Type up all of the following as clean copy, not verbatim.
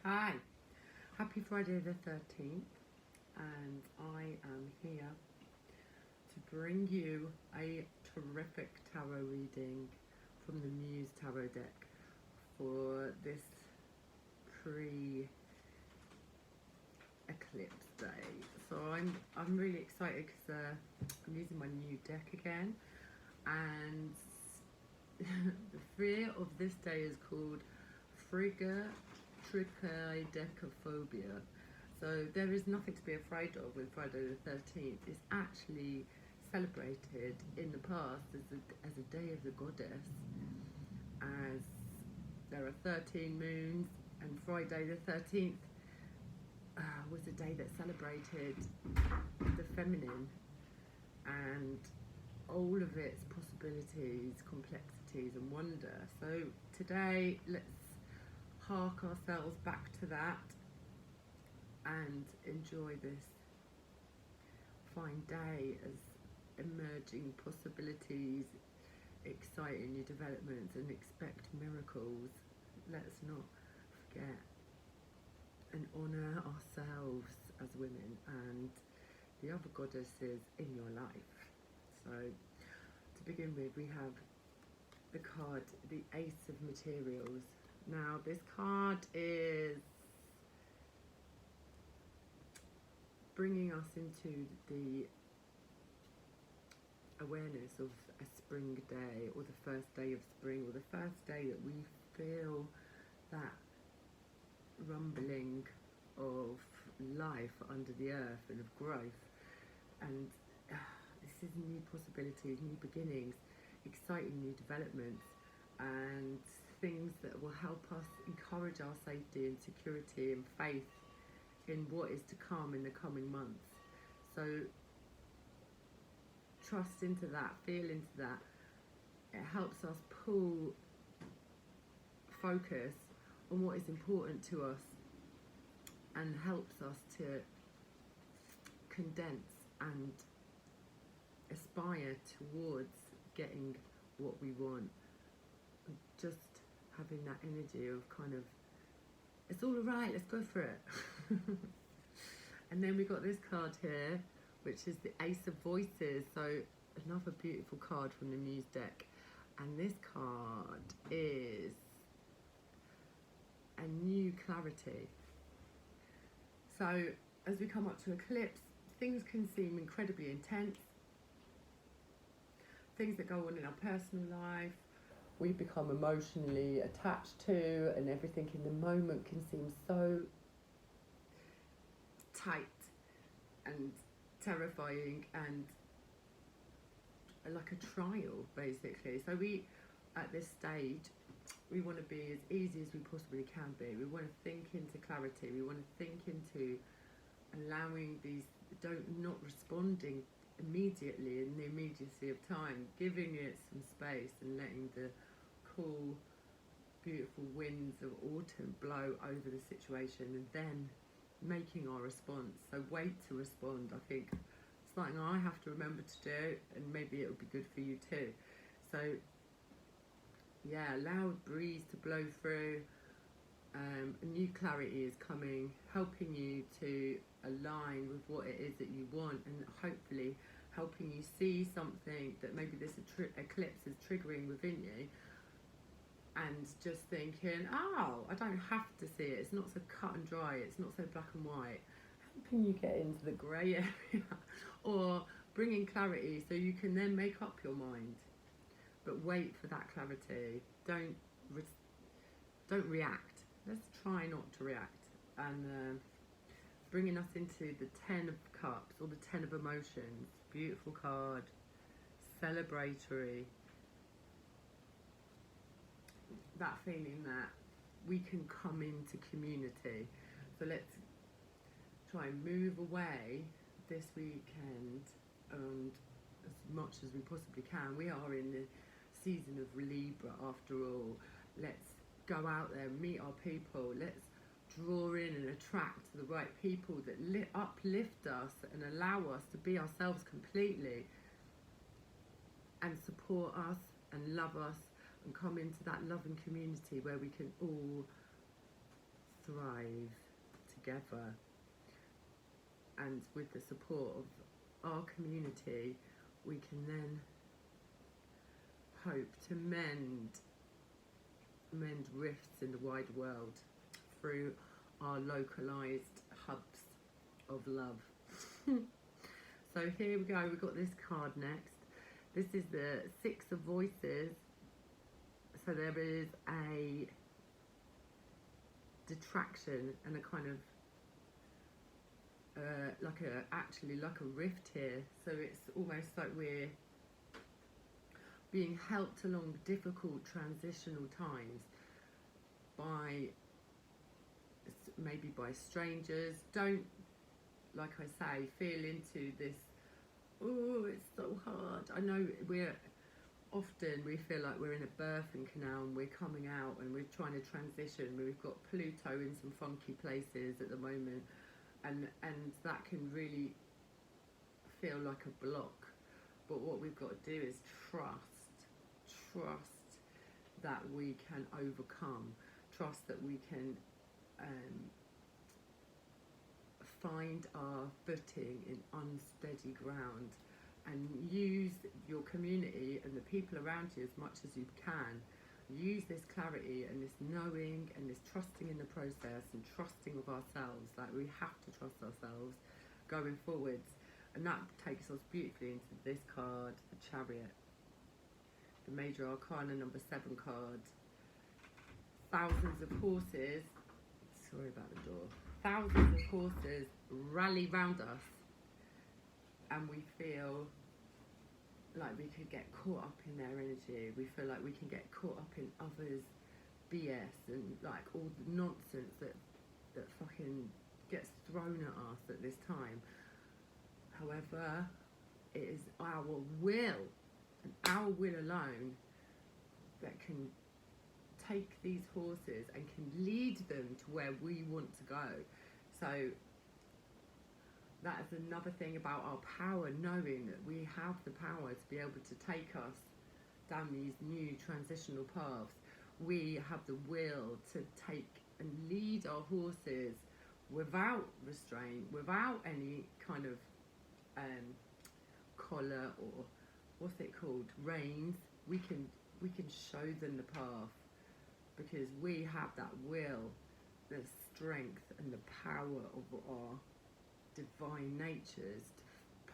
Hi, happy Friday the 13th, and I am here to bring you a terrific tarot reading from the Muse Tarot deck for this pre-eclipse day. So I'm really excited because I'm using my new deck again, and the fear of this day is called Friggatriskaidekaphobia. So there is nothing to be afraid of with Friday the 13th. It's actually celebrated in the past as a day of the goddess, as there are 13 moons, and Friday the 13th was a day that celebrated the feminine and all of its possibilities, complexities and wonder. So today let's hark ourselves back to that and enjoy this fine day as emerging possibilities, exciting new developments, and expect miracles. Let's not forget and honour ourselves as women and the other goddesses in your life. So to begin with, we have the card, the Ace of Materials. Now this card is bringing us into the awareness of a spring day, or the first day of spring, or the first day that we feel that rumbling of life under the earth and of growth. And this is new possibilities, new beginnings, exciting new developments, and things that will help us encourage our safety and security and faith in what is to come in the coming months. So trust into that, feel into that. It helps us pull focus on what is important to us and helps us to condense and aspire towards getting what we want. Just having that energy of kind of, it's all right, let's go for it. And then we got this card here, which is the Ace of Voices. So another beautiful card from the Muse deck. And this card is a new clarity. So as we come up to eclipse, things can seem incredibly intense. Things that go on in our personal life, we become emotionally attached to, and everything in the moment can seem so tight and terrifying and like a trial, basically. So we, at this stage, we want to be as easy as we possibly can be. We want to think into clarity. We want to think into allowing these, not responding immediately in the immediacy of time, giving it some space and letting the cool, beautiful winds of autumn blow over the situation, and then making our response. So wait to respond. I think it's something I have to remember to do, and maybe it would be good for you too. So yeah, allow a breeze to blow through. A new clarity is coming, helping you to align with what it is that you want, and hopefully helping you see something that maybe this eclipse is triggering within you, and just thinking, oh, I don't have to see it, it's not so cut and dry, it's not so black and white, helping you get into the grey area, or bringing clarity so you can then make up your mind. But wait for that clarity. Don't react. Let's try not to react. And bringing us into the 10 of Cups, or the 10 of Emotions. Beautiful card. Celebratory. That feeling that we can come into community. So let's try and move away this weekend, and as much as we possibly can. We are in the season of Libra after all. Let's go out there, meet our people. Let's draw in and attract the right people that uplift us and allow us to be ourselves completely, and support us and love us, and come into that loving community where we can all thrive together. And with the support of our community, we can then hope to mend rifts in the wider world through our localized hubs of love. So here we go, we've got this card next. This is the Six of Voices. So there is a detraction and a kind of like a rift here. So it's almost like we're being helped along difficult transitional times by maybe by strangers. Don't, like I say, feel into this, oh, it's so hard. I know we feel like we're in a birthing canal and we're coming out and we're trying to transition. We've got Pluto in some funky places at the moment, and that can really feel like a block. But what we've got to do is trust that we can overcome, trust that we can find our footing in unsteady ground, and use your community and the people around you as much as you can. Use this clarity and this knowing and this trusting in the process and trusting of ourselves. Like, we have to trust ourselves going forwards. And that takes us beautifully into this card, the Chariot, the Major Arcana number 7 card. Thousands of horses, sorry about the door, thousands of horses rally round us, and we feel like we could get caught up in their energy. We feel like we can get caught up in others' BS and like all the nonsense that fucking gets thrown at us at this time. However, it is our will and our will alone that can take these horses and can lead them to where we want to go. So that is another thing about our power, knowing that we have the power to be able to take us down these new transitional paths. We have the will to take and lead our horses without restraint, without any kind of collar or what's it called, reins. We can show them the path, because we have that will, the strength and the power of our divine natures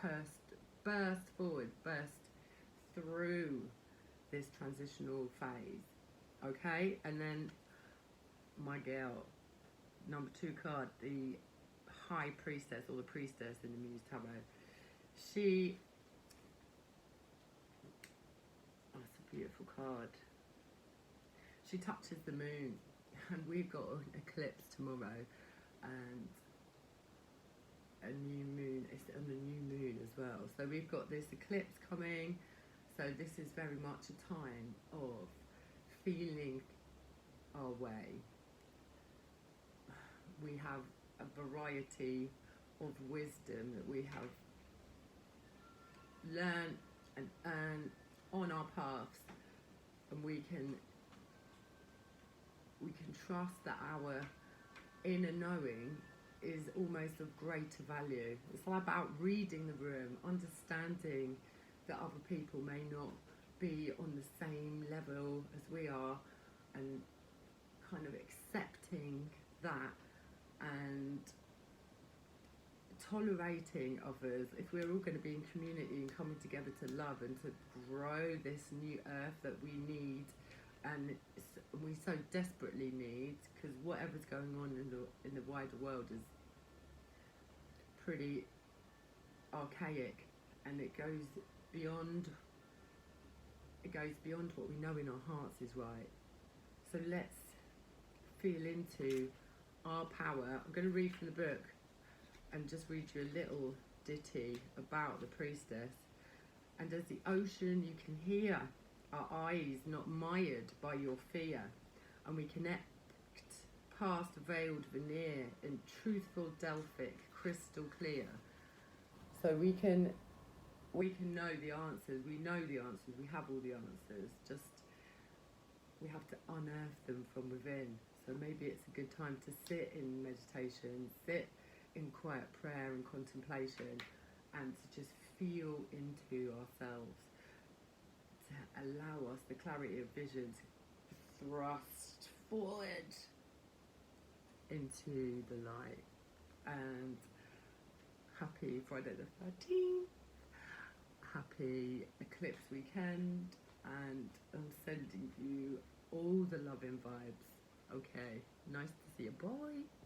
to burst forward, burst through this transitional phase. Okay, and then my girl, number 2 card, the High Priestess, or the Priestess in the Muse Tarot. She, oh, it's a beautiful card. She touches the moon, and we've got an eclipse tomorrow, and a new moon, it's on the new moon as well. So we've got this eclipse coming, so this is very much a time of feeling our way. We have a variety of wisdom that we have learned and earned on our paths, and we can trust that our inner knowing is almost of greater value. It's all about reading the room, understanding that other people may not be on the same level as we are, and kind of accepting that and tolerating others. If we're all going to be in community and coming together to love and to grow this new earth that we need, and we so desperately need, because whatever's going on in the wider world is pretty archaic, and it goes beyond what we know in our hearts is right. So let's feel into our power. I'm going to read from the book and just read you a little ditty about the priestess. And as the ocean you can hear our eyes not mired by your fear, and we connect past veiled veneer in truthful Delphic crystal clear. So we can know the answers. We know the answers. We have all the answers. Just we have to unearth them from within. So maybe it's a good time to sit in meditation, sit in quiet prayer and contemplation, and to just feel into ourselves, to allow us the clarity of vision to thrust forward into the light. And happy Friday the 13th, happy eclipse weekend, and I'm sending you all the loving vibes. Okay, nice to see you, bye.